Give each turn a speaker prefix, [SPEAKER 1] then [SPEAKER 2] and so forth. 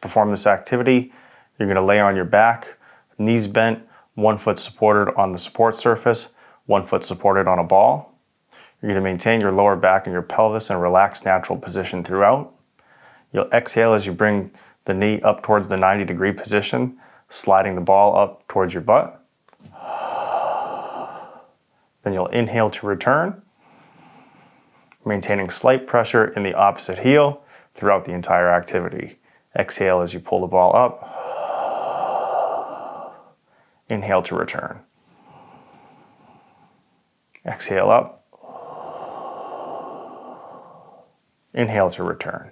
[SPEAKER 1] perform this activity, you're going to lay on your back, knees bent, 1 foot supported on the support surface, 1 foot supported on a ball. You're going to maintain your lower back and your pelvis in a relaxed natural position throughout. You'll exhale as you bring the knee up towards the 90-degree position, sliding the ball up towards your butt. Then you'll inhale to return, maintaining slight pressure in the opposite heel throughout the entire activity. Exhale as you pull the ball up. Inhale to return. Exhale up. Inhale to return.